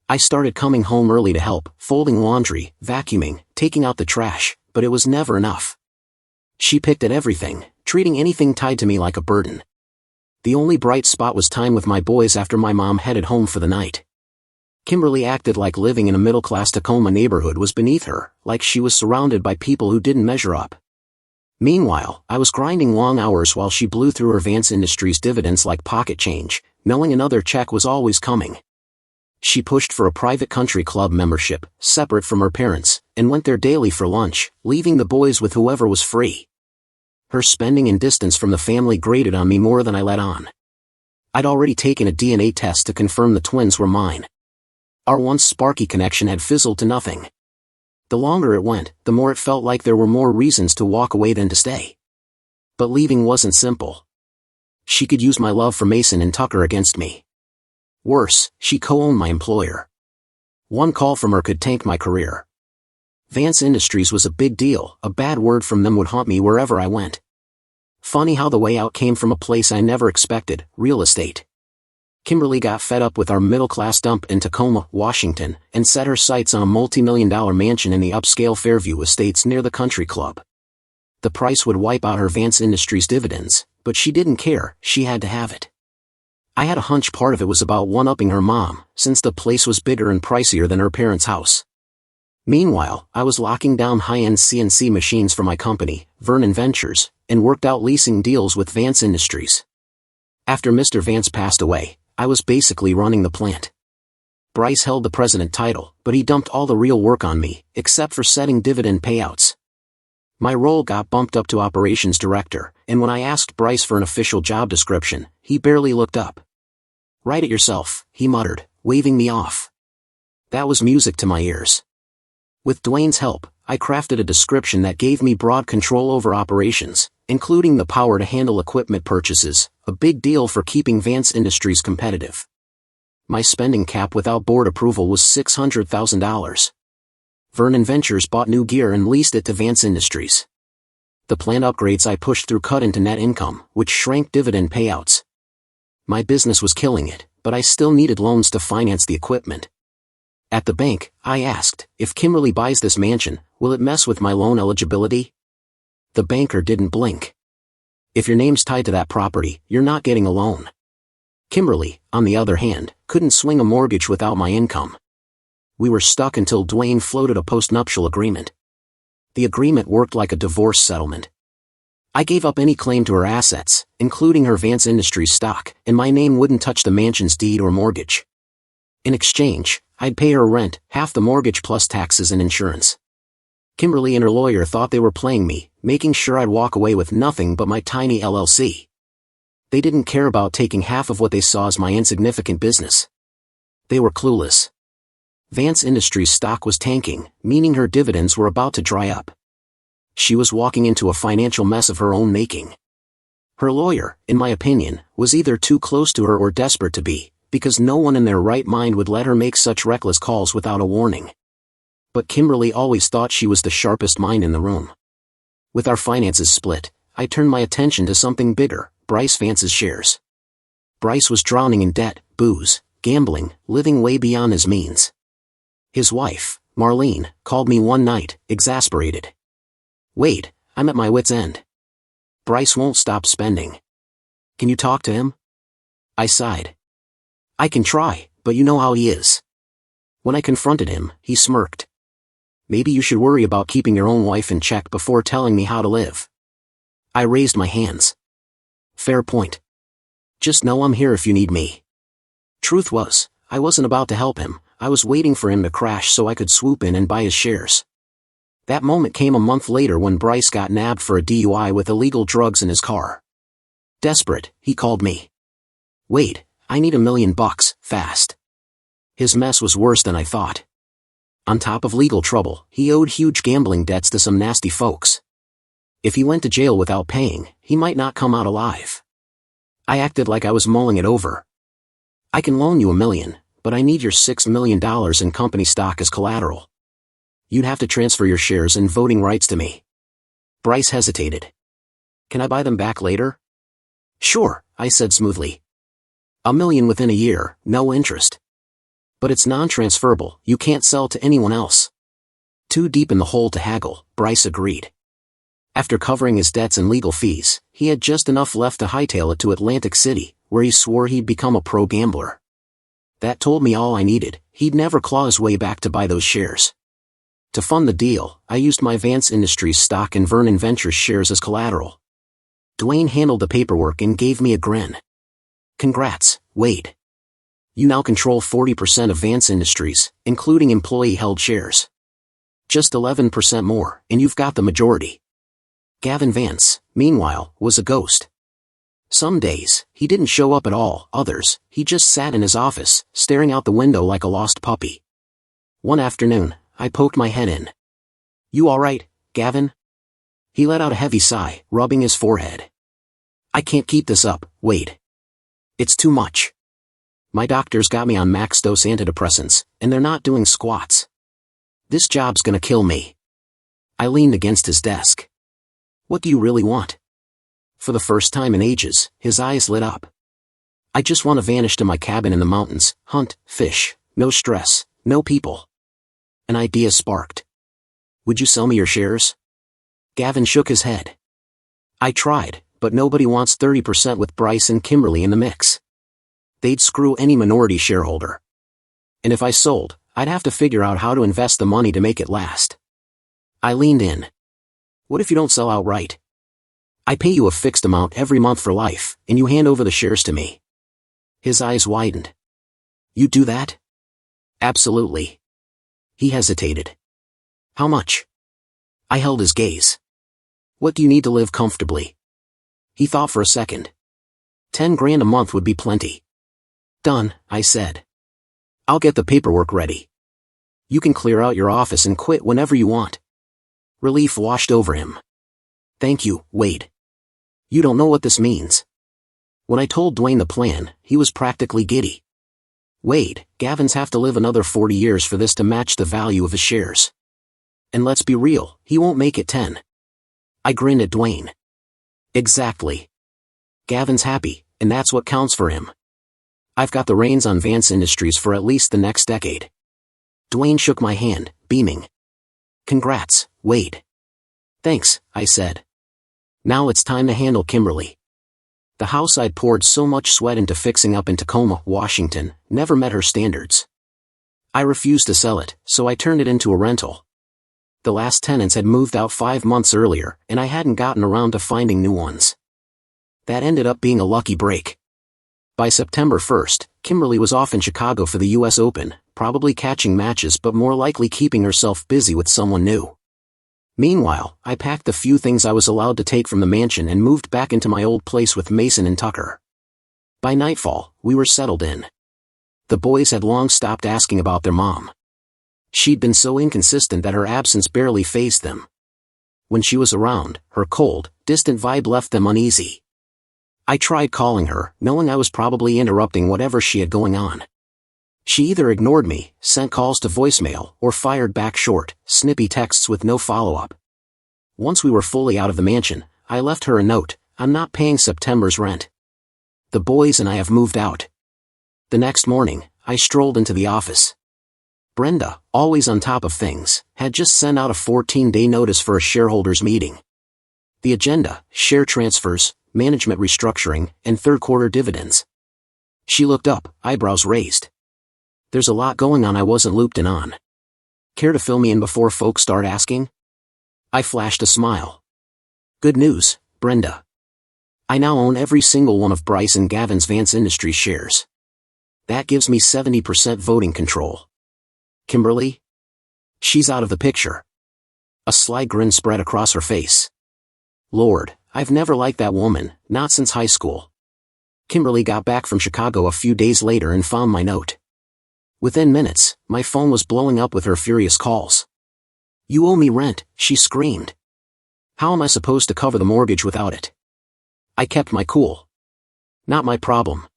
I started coming home early to help, folding laundry, vacuuming, taking out the trash, but it was never enough. She picked at everything, treating anything tied to me like a burden. The only bright spot was time with my boys after my mom headed home for the night. Kimberly acted like living in a middle-class Tacoma neighborhood was beneath her, like she was surrounded by people who didn't measure up. Meanwhile, I was grinding long hours while she blew through her Vance Industries dividends like pocket change, knowing another check was always coming. She pushed for a private country club membership, separate from her parents, and went there daily for lunch, leaving the boys with whoever was free. Her spending and distance from the family grated on me more than I let on. I'd already taken a DNA test to confirm the twins were mine. Our once sparky connection had fizzled to nothing. The longer it went, the more it felt like there were more reasons to walk away than to stay. But leaving wasn't simple. She could use my love for Mason and Tucker against me. Worse, she co-owned my employer. One call from her could tank my career. Vance Industries was a big deal, a bad word from them would haunt me wherever I went. Funny how the way out came from a place I never expected, real estate. Kimberly got fed up with our middle-class dump in Tacoma, Washington, and set her sights on a multi-million-dollar mansion in the upscale Fairview Estates near the country club. The price would wipe out her Vance Industries dividends, but she didn't care, she had to have it. I had a hunch part of it was about one-upping her mom, since the place was bigger and pricier than her parents' house. Meanwhile, I was locking down high-end CNC machines for my company, Vernon Ventures, and worked out leasing deals with Vance Industries. After Mr. Vance passed away, I was basically running the plant. Bryce held the president title, but he dumped all the real work on me, except for setting dividend payouts. My role got bumped up to operations director, and when I asked Bryce for an official job description, he barely looked up. "Write it yourself," he muttered, waving me off. That was music to my ears. With Dwayne's help, I crafted a description that gave me broad control over operations, including the power to handle equipment purchases, a big deal for keeping Vance Industries competitive. My spending cap without board approval was $600,000. Vernon Ventures bought new gear and leased it to Vance Industries. The plant upgrades I pushed through cut into net income, which shrank dividend payouts. My business was killing it, but I still needed loans to finance the equipment. At the bank, I asked, if Kimberly buys this mansion, will it mess with my loan eligibility? The banker didn't blink. If your name's tied to that property, you're not getting a loan. Kimberly, on the other hand, couldn't swing a mortgage without my income. We were stuck until Dwayne floated a postnuptial agreement. The agreement worked like a divorce settlement. I gave up any claim to her assets, including her Vance Industries stock, and my name wouldn't touch the mansion's deed or mortgage. In exchange, I'd pay her rent, half the mortgage plus taxes and insurance. Kimberly and her lawyer thought they were playing me, making sure I'd walk away with nothing but my tiny LLC. They didn't care about taking half of what they saw as my insignificant business. They were clueless. Vance Industries' stock was tanking, meaning her dividends were about to dry up. She was walking into a financial mess of her own making. Her lawyer, in my opinion, was either too close to her or desperate to be, because no one in their right mind would let her make such reckless calls without a warning. But Kimberly always thought she was the sharpest mind in the room. With our finances split, I turned my attention to something bigger, Bryce Vance's shares. Bryce was drowning in debt, booze, gambling, living way beyond his means. His wife, Marlene, called me one night, exasperated. "Wade, I'm at my wit's end. Bryce won't stop spending. Can you talk to him?" I sighed. "I can try, but you know how he is." When I confronted him, he smirked. "Maybe you should worry about keeping your own wife in check before telling me how to live." I raised my hands. "Fair point. Just know I'm here if you need me." Truth was, I wasn't about to help him, I was waiting for him to crash so I could swoop in and buy his shares. That moment came a month later when Bryce got nabbed for a DUI with illegal drugs in his car. Desperate, he called me. "Wade, I need $1 million, fast." His mess was worse than I thought. On top of legal trouble, he owed huge gambling debts to some nasty folks. If he went to jail without paying, he might not come out alive. I acted like I was mulling it over. "I can loan you $1 million, but I need your $6 million in company stock as collateral. You'd have to transfer your shares and voting rights to me. Bryce hesitated. Can I buy them back later? Sure, I said smoothly. $1 million within a year, no interest. But it's non-transferable, you can't sell to anyone else. Too deep in the hole to haggle, Bryce agreed. After covering his debts and legal fees, he had just enough left to hightail it to Atlantic City, where he swore he'd become a pro gambler. That told me all I needed. He'd never claw his way back to buy those shares. To fund the deal, I used my Vance Industries stock and Vernon Ventures shares as collateral. Dwayne handled the paperwork and gave me a grin. Congrats, Wade. You now control 40% of Vance Industries, including employee-held shares. Just 11% more, and you've got the majority. Gavin Vance, meanwhile, was a ghost. Some days, he didn't show up at all. Others, he just sat in his office, staring out the window like a lost puppy. One afternoon, I poked my head in. You all right, Gavin? He let out a heavy sigh, rubbing his forehead. I can't keep this up, Wade. It's too much. My doctors got me on max-dose antidepressants, and they're not doing squats. This job's gonna kill me. I leaned against his desk. What do you really want? For the first time in ages, his eyes lit up. I just want to vanish to my cabin in the mountains, hunt, fish, no stress, no people. An idea sparked. Would you sell me your shares? Gavin shook his head. I tried, but nobody wants 30% with Bryce and Kimberly in the mix. They'd screw any minority shareholder. And if I sold, I'd have to figure out how to invest the money to make it last. I leaned in. What if you don't sell outright? I pay you a fixed amount every month for life, and you hand over the shares to me. His eyes widened. You'd do that? Absolutely. He hesitated. How much? I held his gaze. What do you need to live comfortably? He thought for a second. 10 grand a month would be plenty. Done, I said. I'll get the paperwork ready. You can clear out your office and quit whenever you want. Relief washed over him. Thank you, Wade. You don't know what this means. When I told Dwayne the plan, he was practically giddy. Wade, Gavin's have to live another 40 years for this to match the value of his shares. And let's be real, he won't make it 10. I grinned at Dwayne. Exactly. Gavin's happy, and that's what counts for him. I've got the reins on Vance Industries for at least the next decade. Dwayne shook my hand, beaming. Congrats, Wade. Thanks, I said. Now it's time to handle Kimberly. The house I'd poured so much sweat into fixing up in Tacoma, Washington, never met her standards. I refused to sell it, so I turned it into a rental. The last tenants had moved out 5 months earlier, and I hadn't gotten around to finding new ones. That ended up being a lucky break. By September 1st, Kimberly was off in Chicago for the US Open, probably catching matches but more likely keeping herself busy with someone new. Meanwhile, I packed the few things I was allowed to take from the mansion and moved back into my old place with Mason and Tucker. By nightfall, we were settled in. The boys had long stopped asking about their mom. She'd been so inconsistent that her absence barely fazed them. When she was around, her cold, distant vibe left them uneasy. I tried calling her, knowing I was probably interrupting whatever she had going on. She either ignored me, sent calls to voicemail, or fired back short, snippy texts with no follow-up. Once we were fully out of the mansion, I left her a note, I'm not paying September's rent. The boys and I have moved out. The next morning, I strolled into the office. Brenda, always on top of things, had just sent out a 14-day notice for a shareholders meeting. The agenda, share transfers, management restructuring, and third-quarter dividends. She looked up, eyebrows raised. There's a lot going on I wasn't looped in on. Care to fill me in before folks start asking? I flashed a smile. Good news, Brenda. I now own every single one of Bryce and Gavin's Vance Industries shares. That gives me 70% voting control. Kimberly? She's out of the picture. A sly grin spread across her face. Lord, I've never liked that woman, not since high school. Kimberly got back from Chicago a few days later and found my note. Within minutes, my phone was blowing up with her furious calls. You owe me rent, she screamed. How am I supposed to cover the mortgage without it? I kept my cool. Not my problem.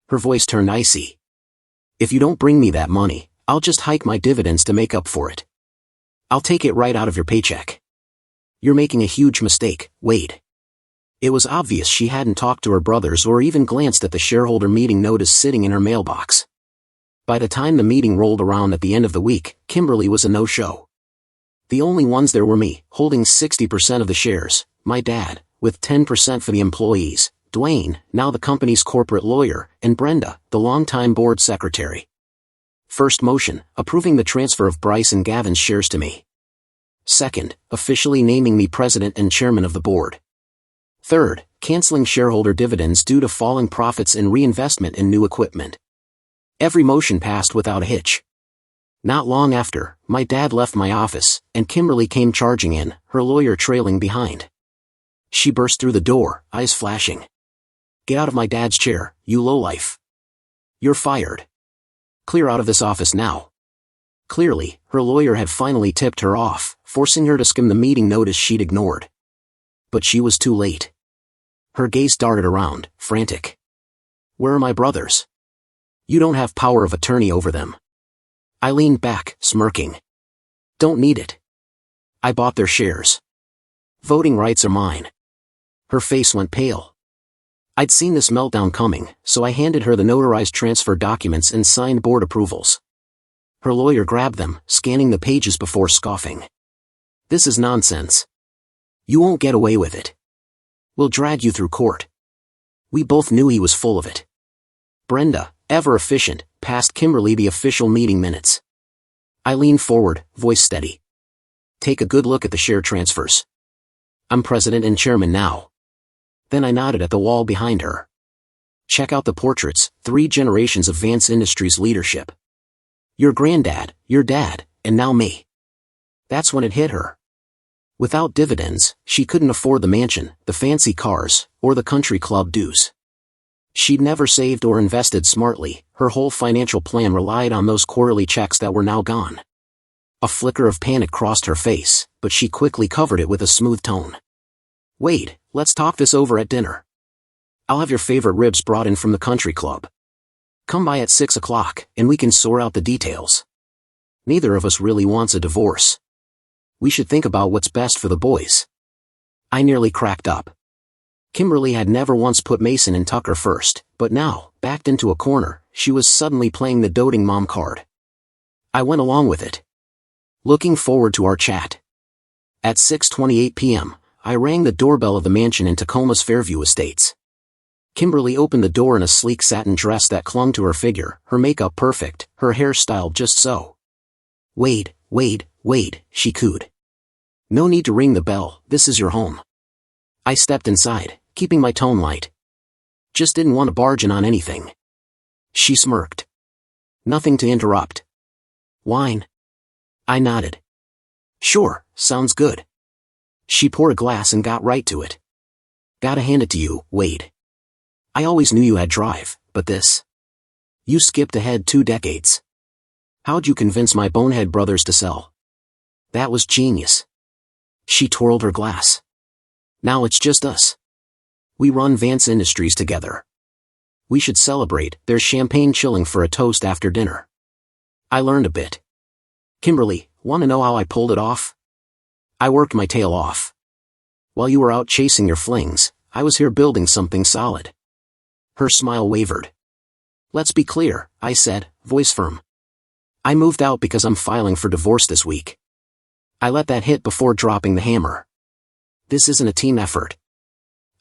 Her voice turned icy. If you don't bring me that money, I'll just hike my dividends to make up for it. I'll take it right out of your paycheck. You're making a huge mistake, Wade. It was obvious she hadn't talked to her brothers or even glanced at the shareholder meeting notice sitting in her mailbox. By the time the meeting rolled around at the end of the week, Kimberly was a no-show. The only ones there were me, holding 60% of the shares, my dad, with 10% for the employees, Dwayne, now the company's corporate lawyer, and Brenda, the longtime board secretary. First motion, approving the transfer of Bryce and Gavin's shares to me. Second, officially naming me president and chairman of the board. Third, canceling shareholder dividends due to falling profits and reinvestment in new equipment. Every motion passed without a hitch. Not long after, my dad left my office, and Kimberly came charging in, her lawyer trailing behind. She burst through the door, eyes flashing. Get out of my dad's chair, you lowlife. You're fired. Clear out of this office now. Clearly, her lawyer had finally tipped her off, forcing her to skim the meeting notice she'd ignored. But she was too late. Her gaze darted around, frantic. Where are my brothers? You don't have power of attorney over them. I leaned back, smirking. Don't need it. I bought their shares. Voting rights are mine. Her face went pale. I'd seen this meltdown coming, so I handed her the notarized transfer documents and signed board approvals. Her lawyer grabbed them, scanning the pages before scoffing. This is nonsense. You won't get away with it. We'll drag you through court. We both knew he was full of it. Brenda, ever efficient, passed Kimberly the official meeting minutes. I leaned forward, voice steady. Take a good look at the share transfers. I'm president and chairman now. Then I nodded at the wall behind her. Check out the portraits, 3 generations of Vance Industries leadership. Your granddad, your dad, and now me. That's when it hit her. Without dividends, she couldn't afford the mansion, the fancy cars, or the country club dues. She'd never saved or invested smartly, her whole financial plan relied on those quarterly checks that were now gone. A flicker of panic crossed her face, but she quickly covered it with a smooth tone. Wade, let's talk this over at dinner. I'll have your favorite ribs brought in from the country club. Come by at 6 o'clock, and we can sort out the details. Neither of us really wants a divorce. We should think about what's best for the boys. I nearly cracked up. Kimberly had never once put Mason and Tucker first, but now, backed into a corner, she was suddenly playing the doting mom card. I went along with it. Looking forward to our chat. At 6:28 p.m., I rang the doorbell of the mansion in Tacoma's Fairview Estates. Kimberly opened the door in a sleek satin dress that clung to her figure, her makeup perfect, her hair styled just so. Wade, Wade, Wade, she cooed. No need to ring the bell, this is your home. I stepped inside, keeping my tone light. Just didn't want to barge in on anything. She smirked. Nothing to interrupt. Wine? I nodded. Sure, sounds good. She poured a glass and got right to it. Gotta hand it to you, Wade. I always knew you had drive, but this. You skipped ahead 2 decades. How'd you convince my bonehead brothers to sell? That was genius. She twirled her glass. Now it's just us. We run Vance Industries together. We should celebrate, there's champagne chilling for a toast after dinner. I learned a bit. Kimberly, want to know how I pulled it off? I worked my tail off. While you were out chasing your flings, I was here building something solid. Her smile wavered. Let's be clear, I said, voice firm. I moved out because I'm filing for divorce this week. I let that hit before dropping the hammer. This isn't a team effort.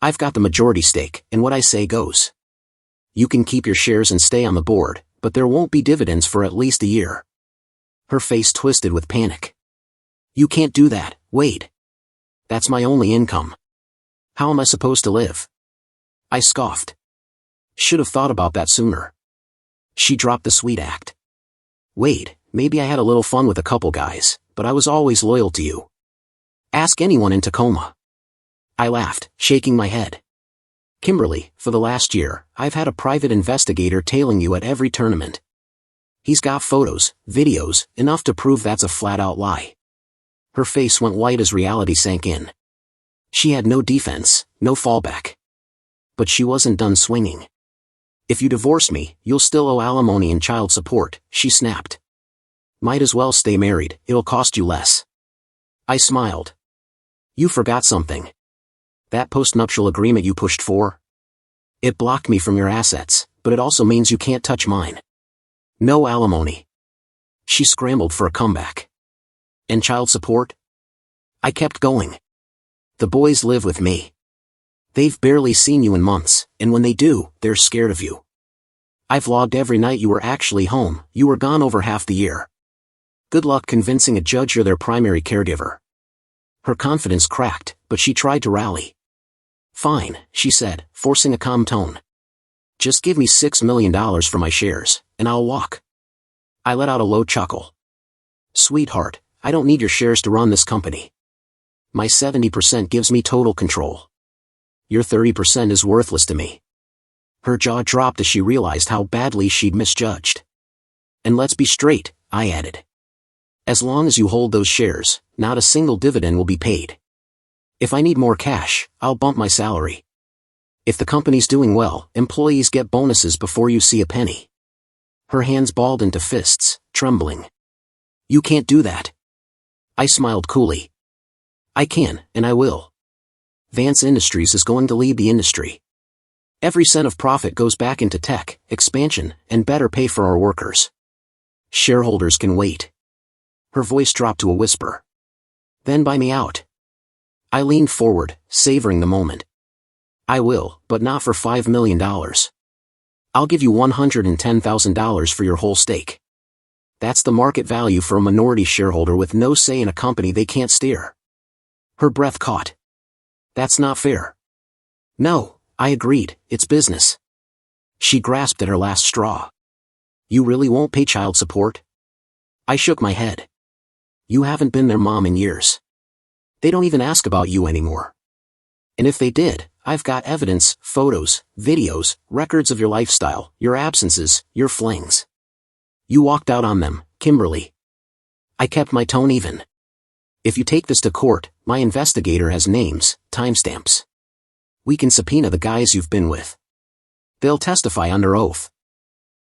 I've got the majority stake, and what I say goes. You can keep your shares and stay on the board, but there won't be dividends for at least a year. Her face twisted with panic. You can't do that, Wade. That's my only income. How am I supposed to live? I scoffed. Should have thought about that sooner. She dropped the sweet act. Wade, maybe I had a little fun with a couple guys, but I was always loyal to you. Ask anyone in Tacoma. I laughed, shaking my head. Kimberly, for the last year, I've had a private investigator tailing you at every tournament. He's got photos, videos, enough to prove that's a flat-out lie. Her face went white as reality sank in. She had no defense, no fallback. But she wasn't done swinging. If you divorce me, you'll still owe alimony and child support, she snapped. Might as well stay married, it'll cost you less. I smiled. You forgot something. That postnuptial agreement you pushed for? It blocked me from your assets, but it also means you can't touch mine. No alimony. She scrambled for a comeback. And child support? I kept going. The boys live with me. They've barely seen you in months, and when they do, they're scared of you. I've logged every night you were actually home, you were gone over half the year. Good luck convincing a judge you're their primary caregiver. Her confidence cracked, but she tried to rally. Fine, she said, forcing a calm tone. Just give me $6 million for my shares, and I'll walk. I let out a low chuckle. Sweetheart, I don't need your shares to run this company. My 70% gives me total control. Your 30% is worthless to me. Her jaw dropped as she realized how badly she'd misjudged. And let's be straight, I added. As long as you hold those shares, not a single dividend will be paid. If I need more cash, I'll bump my salary. If the company's doing well, employees get bonuses before you see a penny. Her hands balled into fists, trembling. You can't do that. I smiled coolly. I can, and I will. Vance Industries is going to lead the industry. Every cent of profit goes back into tech, expansion, and better pay for our workers. Shareholders can wait. Her voice dropped to a whisper. Then buy me out. I leaned forward, savoring the moment. I will, but not for $5 million. I'll give you $110,000 for your whole stake. That's the market value for a minority shareholder with no say in a company they can't steer. Her breath caught. That's not fair. No, I agreed, it's business. She grasped at her last straw. You really won't pay child support? I shook my head. You haven't been their mom in years. They don't even ask about you anymore. And if they did, I've got evidence, photos, videos, records of your lifestyle, your absences, your flings. You walked out on them, Kimberly. I kept my tone even. If you take this to court, my investigator has names, timestamps. We can subpoena the guys you've been with. They'll testify under oath.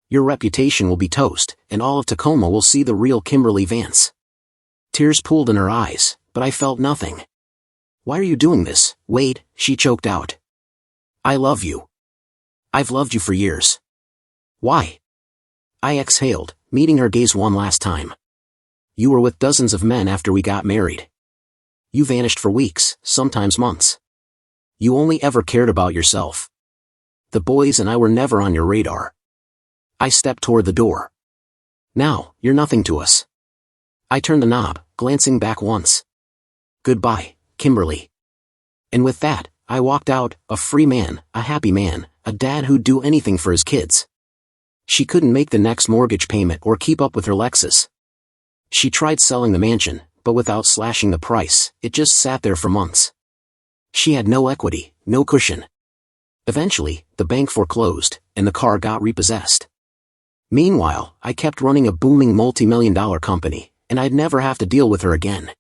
Your reputation will be toast, and all of Tacoma will see the real Kimberly Vance. Tears pooled in her eyes, but I felt nothing. Why are you doing this, Wade? She choked out. I love you. I've loved you for years. Why? I exhaled, meeting her gaze one last time. You were with dozens of men after we got married. You vanished for weeks, sometimes months. You only ever cared about yourself. The boys and I were never on your radar. I stepped toward the door. Now, you're nothing to us. I turned the knob, glancing back once. Goodbye, Kimberly. And with that, I walked out, a free man, a happy man, a dad who'd do anything for his kids. She couldn't make the next mortgage payment or keep up with her Lexus. She tried selling the mansion, but without slashing the price, it just sat there for months. She had no equity, no cushion. Eventually, the bank foreclosed, and the car got repossessed. Meanwhile, I kept running a booming multi-million-dollar company, and I'd never have to deal with her again.